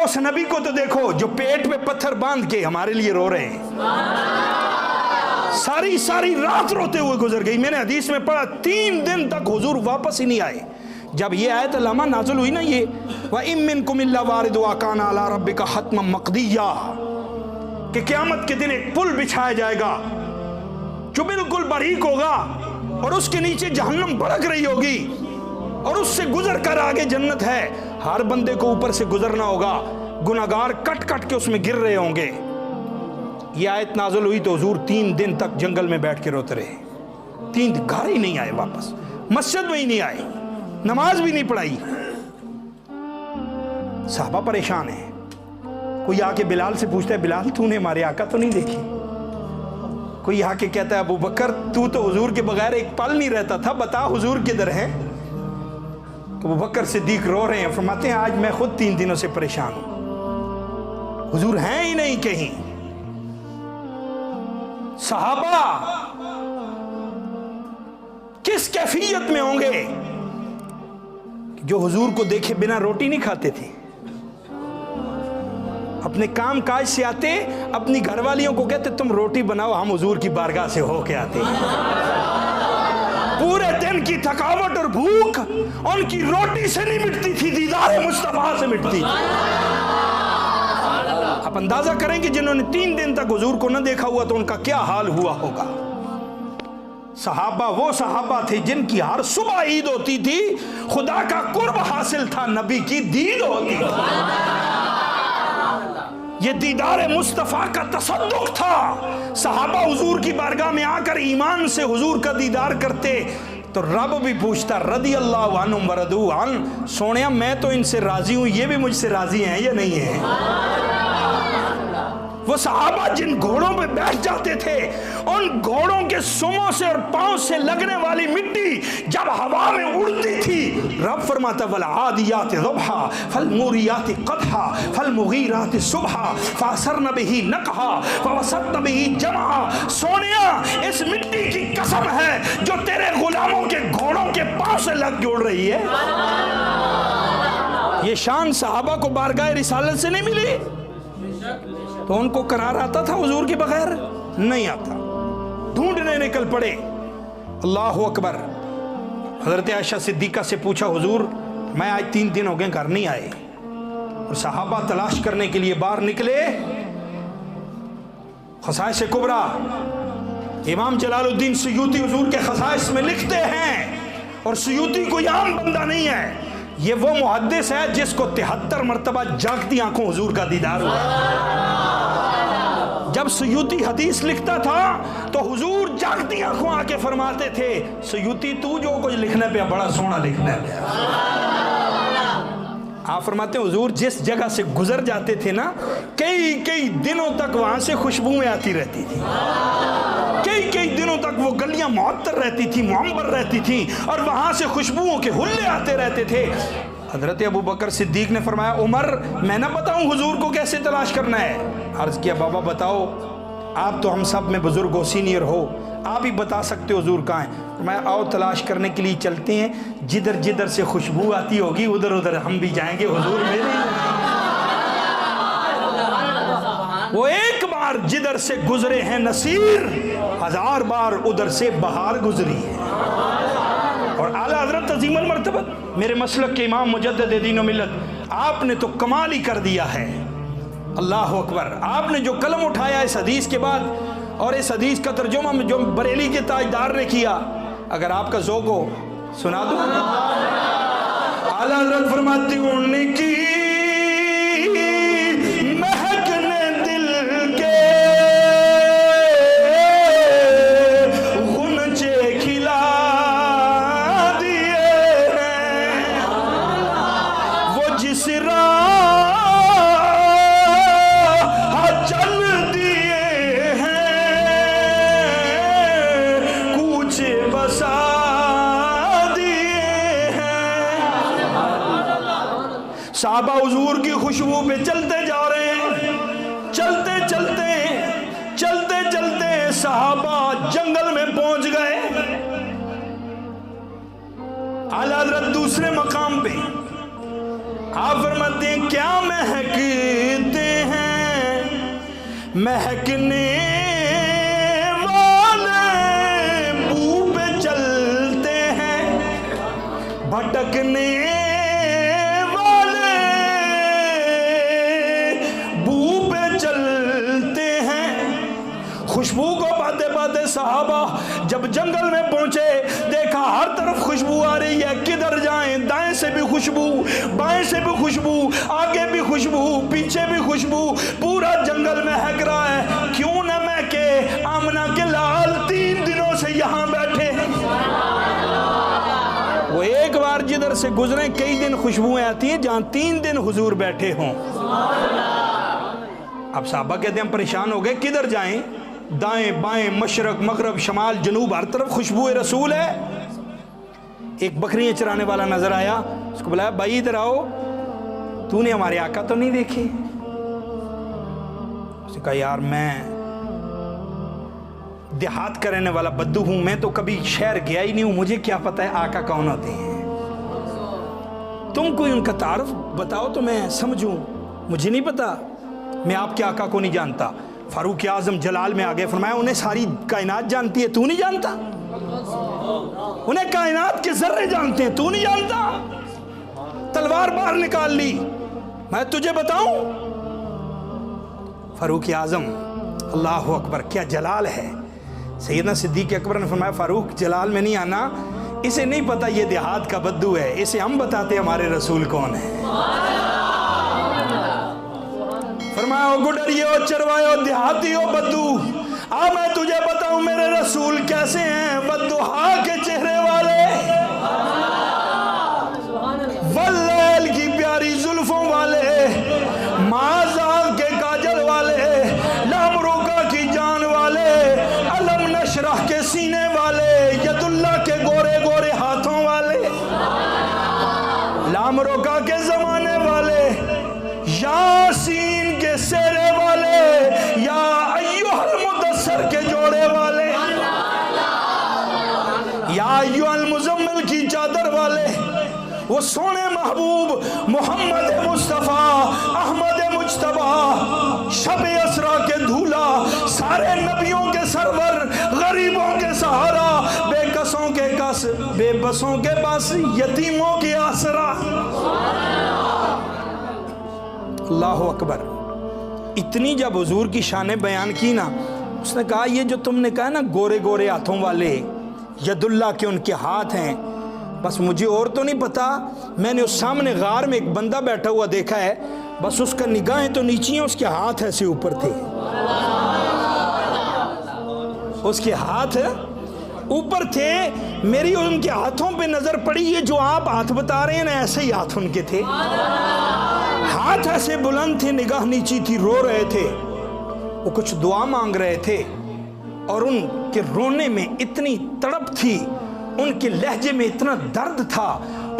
उस नबी को तो देखो जो पेट पे पत्थर बांध के हमारे लिए रो रहे हैं, सारी सारी रात रोते हुए गुजर गई। मैंने हदीस में पढ़ा 3 दिन तक हुजूर वापस ही नहीं आए। जब ये आयत लम्हा नाज़िल हुई ना, ये व इम मिनकुम इल्ला वारिदुहा काना अला रब्बिका हत्मम मक़दिया, कि क़यामत के दिन एक पुल बिछाया जाएगा जो बिल्कुल बारीक होगा और उसके नीचे जहन्नम भड़क रही होगी और उससे गुजर कर आगे जन्नत है। हर बंदे को ऊपर से गुजरना होगा, गुनाहगार कट कट के उसमें गिर रहे होंगे। ये आयत नाज़िल हुई तो हुजूर 3 दिन तक जंगल में बैठ के रोते रहे। 3 दिन घर ही नहीं आए, वापस मस्जिद में ही नहीं आए, नमाज भी नहीं पढ़ाई। साहबा परेशान है। कोई आके बिलाल से पूछता है, बिलाल तूने हमारे आका तो नहीं देखी? कोई आके कहता है, अबू बकर तू तो हुजूर के बगैर एक पल नहीं रहता था, बता हुजूर किधर है? तो अबू बकर सिद्दीक रो रहे हैं, फरमाते हैं आज मैं खुद 3 दिनों से परेशान हूं, हुजूर हैं ही नहीं कहीं। सहाबा किस कैफियत में होंगे जो हुजूर को देखे बिना रोटी नहीं खाते थे। अपने काम काज से आते, अपनी घरवालियों को कहते तुम रोटी बनाओ, हम हुजूर की बारगाह से होके आते। पूरे दिन की थकावट और भूख उनकी रोटी से नहीं मिटती थी, दीदार मुस्तफा से मिटती थी। आप अंदाजा करेंगे जिन्होंने 3 दिन तक हुजूर को न देखा हुआ तो उनका क्या हाल हुआ होगा। सहाबा वो सहाबा थे जिनकी हर सुबह ईद होती थी, खुदा का कुर्ब हासिल था, नबी की दीद होती थी। ये दीदार मुस्तफा का तसद्दुक था। सहाबा हुजूर की बारगाह में आकर ईमान से हुजूर का दीदार करते तो रब भी पूछता रदी अल्लाह अन्हुम वरदू अन, सोनिया मैं तो इनसे राजी हूं, ये भी मुझसे राजी हैं या नहीं है? वो सहाबा जिन घोड़ों पे बैठ जाते थे, उन घोड़ों के सुमों से और पांव से लगने वाली मिट्टी जब हवा में उड़ती थी, रब फरमाता वल आदियात ज़बहा फल मूरियात क़दहा फल मुगीरात सुबहा फअसरन बिही नक़हा फवसतन बिही जमा। सोनिया इस मिट्टी की कसम है जो तेरे गुलामों के घोड़ों के पांव से लग जोड़ रही है। ये शान सहाबा को बारगाह रिसालत से नहीं मिली तो उनको करार आता था हुजूर के बगैर? नहीं आता। ढूंढने निकल पड़े। अल्लाह अकबर। हजरत आयशा सिद्दीका से पूछा, हुजूर मैं आज 3 दिन हो गए घर नहीं आए। और सहाबा तलाश करने के लिए बाहर निकले। खसाइस कुबरा इमाम जलालुद्दीन सुयूती हुजूर के खसाइस में लिखते हैं, और सुयूती कोई आम बंदा नहीं है, ये वो मुहद्दिस है जिसको 73 मरतबा जागती आंखों हुजूर का दीदार हुआ। जब सुयूती हदीस लिखता था तो हुजूर जागती आंखों आके फरमाते थे, सुयूती तू जो कुछ लिखने पे बड़ा सोना लिखने पे। आप फरमाते हुजूर जिस जगह से गुजर जाते थे ना, कई कई दिनों तक वहां से खुशबुएं आती रहती थी, कई कई दिनों तक वो गलियां मुअत्तर रहती थी, मुअम्बर रहती थी, और वहां से खुशबुओं के हुल्ले आते रहते थे। हजरत अबू बकर सिद्दीक ने फरमाया, उमर मैं ना बताऊं हुजूर को कैसे तलाश करना है? अर्ज किया, बाबा बताओ, आप तो हम सब में बुजुर्ग हो, सीनियर हो, आप ही बता सकते हो हुजूर कहाँ हैं। मैं आओ तलाश करने के लिए चलते हैं, जिधर जिधर से खुशबू आती होगी उधर उधर हम भी जाएंगे हुजूर मेरे। वो एक बार जिधर से गुजरे हैं नसीर, 1000 बार उधर से बहार गुजरी है। और आला हजरत अजीमुल मर्तबत मेरे मसलक के इमाम मुजद्दिद दीन व मिल्लत, आपने तो कमाल ही कर दिया है। अल्लाह अकबर। आपने जो कलम उठाया इस हदीस के बाद, और इस हदीस का तर्जुमा जो बरेली के ताजदार ने किया, अगर आपका ज़ौक़ हो सुना दो। आला हज़रत फरमाती हूँ, उनकी महकने दिल के गुनचे खिला दिए हैं, वो जिस राह चल दिए हैं, कुछ बसा साहबा हुजूर की खुशबू पे चलते जा रहे हैं। चलते चलते चलते चलते साहबा जंगल में पहुंच गए। आला हज़रत दूसरे मकाम पे आप फरमाते हैं, क्या महक महकने वाले बू पे चलते हैं, भटकने वाले बू पे चलते हैं। खुशबू को पाते पाते सहाबा जब जंगल में पहुंचे, देखा हर तरफ खुशबू आ रही है, किधर जाएं, दाएं से भी खुशबू, बाएं से भी खुशबू, आगे भी खुशबू, पीछे भी खुशबू, पूरा जंगल महक रहा है। क्यों न महके, आमना के लाल 3 दिनों से यहां बैठे हैं। वो एक बार जिधर से गुजरे कई दिन खुशबुएं आती हैं जहां 3 दिन हुजूर बैठे हों। अब साहबा कहते हैं हम परेशान हो गए, किधर जाएं, दाएं बाएं मशरक मगरब शमाल जनूब हर तरफ खुशबू रसूल है। एक बकरियां चराने वाला नजर आया, उसको बुलाया, भाई इधर आओ, तूने हमारे आका तो नहीं देखे? उसने कहा यार मैं देहात का रहने वाला बद्दू हूं, मैं तो कभी शहर गया ही नहीं हूं, मुझे क्या पता है आका कौन होते हैं। तुम कोई उनका तारुफ बताओ तो मैं समझूं, मुझे नहीं पता, मैं आपके आका को नहीं जानता। फारूक आजम जलाल में आ गए, फरमाया उन्हें सारी कायनात जानती है, तू नहीं जानता? उन्हें कायनात के जर्रे जानते हैं, तू नहीं जानता? तलवार बाहर निकाल ली, मैं तुझे बताऊं? फारूक आजम, अल्लाह अकबर, क्या जलाल है। सैयदना सिद्दीक अकबर ने फरमाया फारूक जलाल में नहीं आना, इसे नहीं पता ये देहात का बद्दू है, इसे हम बताते हमारे रसूल कौन है। फरमाया गुडरियो चरवायो देहातियो बद्दू, आ मैं तुझे बताऊं मेरे रसूल कैसे हैं। बद्दुहा के चेहरे वाले, वल्लैल की प्यारी जुल्फों वाले, माज़ा के काजल वाले, लामरोका की जान वाले, अलम नशरह के सीने वाले, यदुल्ला के गोरे गोरे हाथों वाले, लामरोका के जमाने वाले, यासीन के सेरे वाले, या अय्युहल मुदस्सर के जोड़े वाले, या अय्युहल मुजम्मिल की चादर वाले, वो सोने महबूब मोहम्मद मुस्तफ़ा अहमद मुज्तबा, शब असरा के धूला, सारे नबियों के सरवर, गरीबों के सहारा, बेकसों के कस, बेबसों के बस, यतीमों के आसरा। अल्लाह अकबर। इतनी जब हुजूर की शान बयान की ना, उसने कहा ये जो तुमने कहा ना गोरे गोरे हाथों वाले, यदुल्ला के उनके हाथ हैं, बस मुझे और तो नहीं पता, मैंने उस सामने गार में एक बंदा बैठा हुआ देखा है, बस उसका निगाहें तो नीचे हैं, उसके हाथ ऐसे ऊपर थे, उसके हाथ ऊपर थे। मेरी उनके हाथों पे नजर पड़ी, ये जो आप हाथ बता रहे हैं ना ऐसे ही हाथ उनके थे, हाथ ऐसे बुलंद थे, निगाह नीची थी, रो रहे थे, वो कुछ दुआ मांग रहे थे, और उनके रोने में इतनी तड़प थी, उनके लहजे में इतना दर्द था,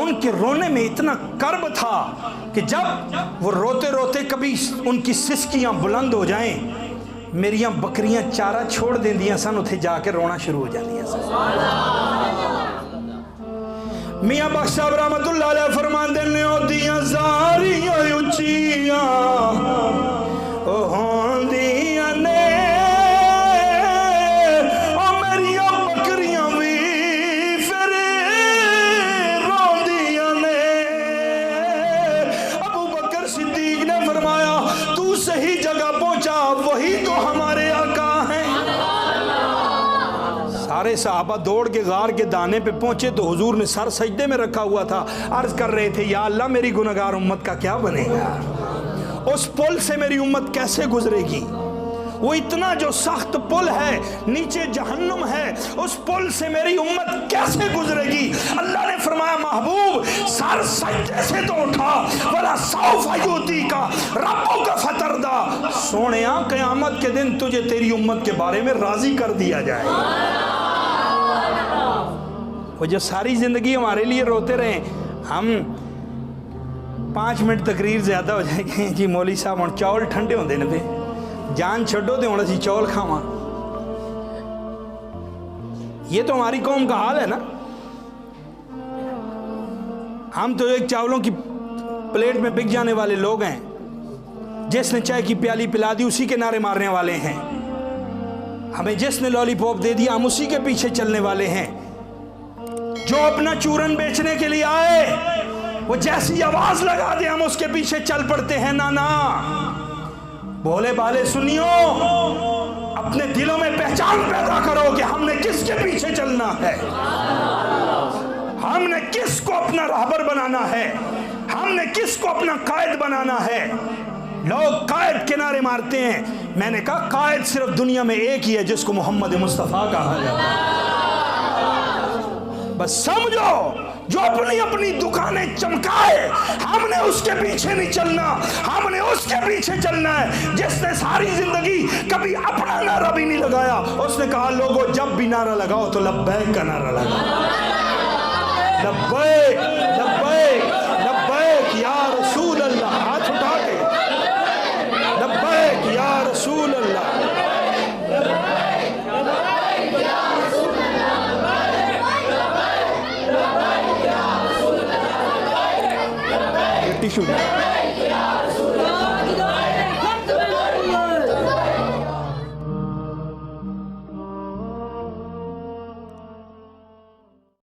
उनके रोने में इतना कर्ब था कि जब वो रोते रोते कभी उनकी सिसकियां बुलंद हो जाएं, मेरियां बकरियां चारा छोड़ देंदियां सन, उथे जाके रोना शुरू हो जांदियां सन। मियां बख्श साहब रहमतुल्लाह अलैह फरमांदे ने ओदियां ज़ारियां उच्चियां ओ होंदियां ने, ओ मेरियां बकरियां भी फिर रोंदियां ने। अबू बकर सिद्दीक ने फरमाया तू सही जगह पहुंचा, वही तो हमारे आका हैं। सारे सहाबा दौड़ के गार के दाने पे पहुंचे तो हुजूर ने सर सजदे में रखा हुआ था, अर्ज कर रहे थे या अल्लाह मेरी गुनहगार उम्मत का क्या बनेगा, उस पुल से मेरी उम्मत कैसे गुजरेगी। वो इतना जो सख्त पुल है, नीचे जहन्नुम है, उस पुल से मेरी उम्मत कैसे गुजरेगी। अल्लाह ने फरमाया महबूब सर सजदे से तो उठा, वला सौफा युती का रब्बों का फतरदा, सोनिया क़यामत के दिन तुझे तेरी उम्मत के बारे में राजी कर दिया जाए। वो जो सारी जिंदगी हमारे लिए रोते रहे, हम 5 मिनट तकरीर ज्यादा हो जाएगी जी मौली साहब हम चौल ठंडे होंगे ने पे जान छो तो हम असी चौल खावा। ये तो हमारी कौम का हाल है ना, हम तो एक चावलों की प्लेट में बिक जाने वाले लोग हैं। जिसने चाय की प्याली पिला दी उसी के नारे मारने वाले हैं। हमें जिसने लॉलीपॉप दे दिया हम उसी के पीछे चलने वाले हैं। जो अपना चूरन बेचने के लिए आए वो जैसी आवाज लगा दे हम उसके पीछे चल पड़ते हैं। ना ना, भोले भाले सुनियो, अपने दिलों में पहचान पैदा करो कि हमने किसके पीछे चलना है, हमने किसको अपना रहबर बनाना है, हमने किसको अपना कायद बनाना है। लोग कायद किनारे मारते हैं। मैंने कहा कायद सिर्फ दुनिया में एक ही है जिसको मोहम्मद मुस्तफा कहा जाता है। बस समझो, जो अपनी अपनी दुकानें चमकाए हमने उसके पीछे नहीं चलना, हमने उसके पीछे चलना है जिसने सारी जिंदगी कभी अपना नारा भी नहीं लगाया। उसने कहा लोगों जब भी नारा लगाओ तो लब्बैक का नारा लगाओ। लब्बैक लब्बैक लब्बैक या रसूल अल्लाह, हाथ उठा के लब्बैक या रसूल अल्लाह। टिश्यू